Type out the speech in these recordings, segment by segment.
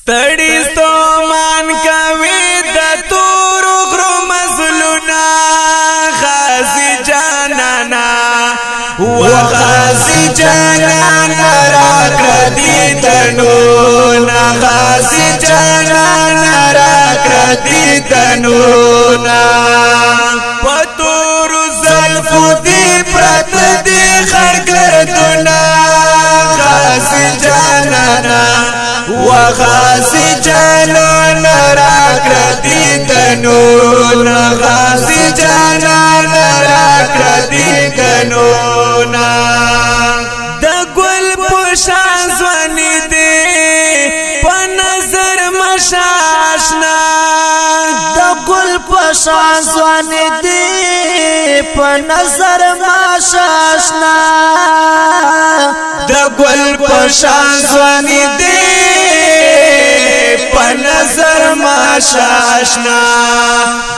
ستړي ستومان کوي د تور غرو مزلونا غازی جانانا وغازی جانانا راکردی تنونا غازی جانانا راکردی تنونا پتور زلفو دی پرت دی خرگردونا غازی جانانا وغازی جانانا راکردی تنونا غازی جانانا راکردی تنونا د ګل پوشان ځواني دی په نظر مشاشنا د ګل پوشان ځواني دی په نظر مشاشنا د ګل پوشان ځواني دی په نظر مشاشنا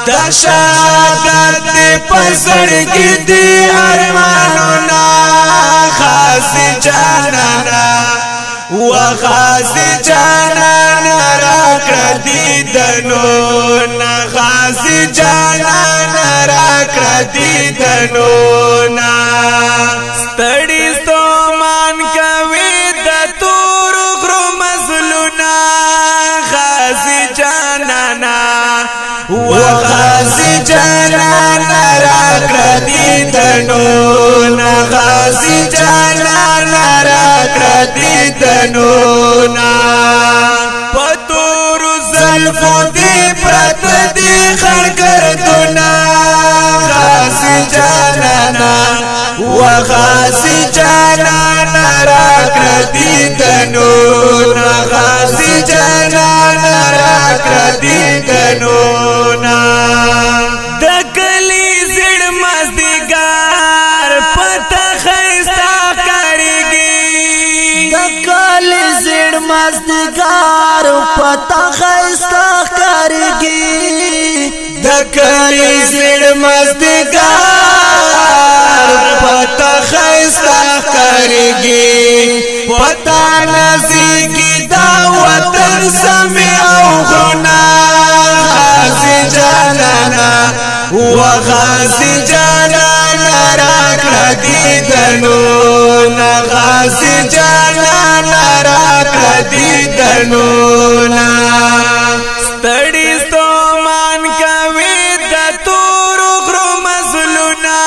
د شهادت په زړګي دی ارمانونه غازی جانانا وغازی جانانا راکردی دنونا غازی جانانا راکردی دنونا ستړي ستومان کوي د تور غرو مزلونا غازی جانانا وغازی جانانا راکردی دنونا غازی جانانا راکردی دنونا پتور زلفو دی پرت دی خرگردونا غازی جانانا وغازی جانانا راکردی دنونا غازی جانانا راکردی دنونا د کلی زړ مزدګار پته خيستا کړيږي د کلی زړ مزدګار پته خيستا کړيږي د کلی زړ مزدګار پته خيستا کړيږي پتا نزدیکی دا وطن سمع او غنا غازی جانانا وغازی جانانا راکردی دنونا غازی جانانا راکردی دنونا ستړي ستومان کوي د تور غرو مزلونا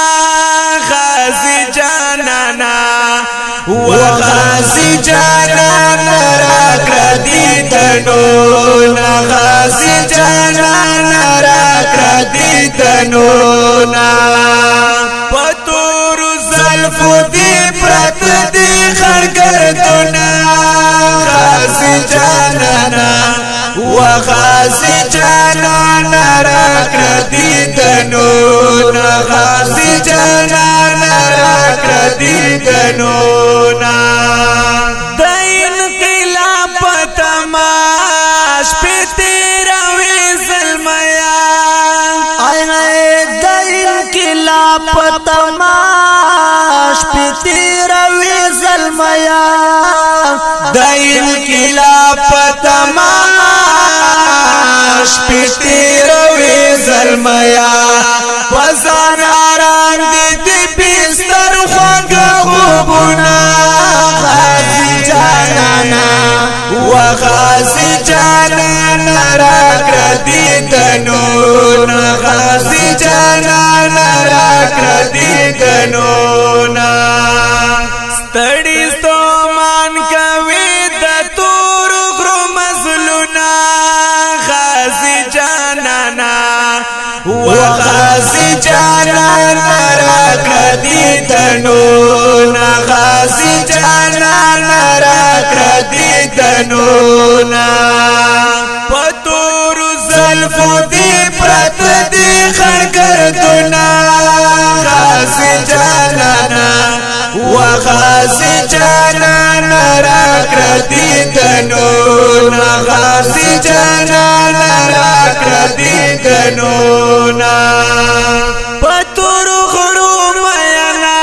غازی جانانا وغازی جانانا راکردی دنونا غازی جانانا راکردی دنونا پتور زلفو دی پرت دی خرگردونا غازی جانانا وغازی جانانا راکردی دنونا غازی جانانا راکردی دنونا د انقلاب تماش په تیرا وی زلمیا د انقلاب تماش په تیرا وی زلمیا د انقلاب تماش په تیرا وی زلمیا وزن آرام دی بستر خوږ خوبونه غازی جانانا وغازی جانانا راکردی دنونا غازی جانانا راکردی دنونا ستړي ستومان کوي د تور غرو مزلونا غازی جانانا وغازی جانانا راکردی دنونا غازی جانانا راکردی دنونا پتور زلفو دی پرت دی خرگردونا غازی جانانا وغازی جانانا راکردی دنونا غازی جانانا راکردی دنونا پتور غرو میانا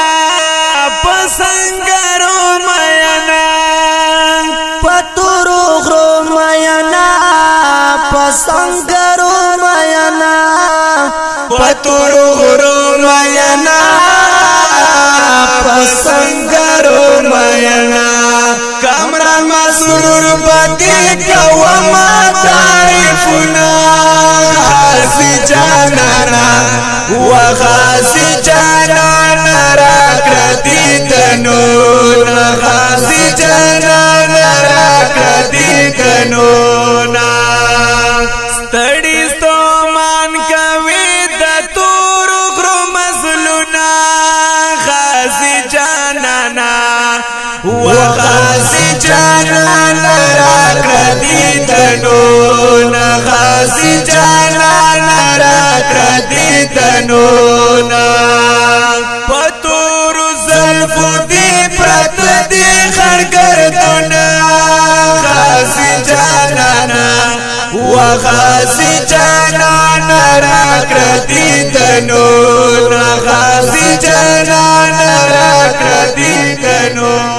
پسنگرو میانا پتور غرو میانا پتور غرو مینا پسنگرو مینا کامران مسرور بدی کوما تعریفنا خاصی جانانا و خاصی جانانا راکردی تنونا خاصی جانانا راکردی تنونا ستڑی ستومان کوي د تور غرو مزلونا خاصی جانانا و خاصی جانانا راکردی تنونا خاصی جانانا راکردی تنونا پتور زلفو دی پرت دی خرگردونا خاصی جانانا و خاصی جانانا راکردی تنونا خاصی جانانا راکردی تنونا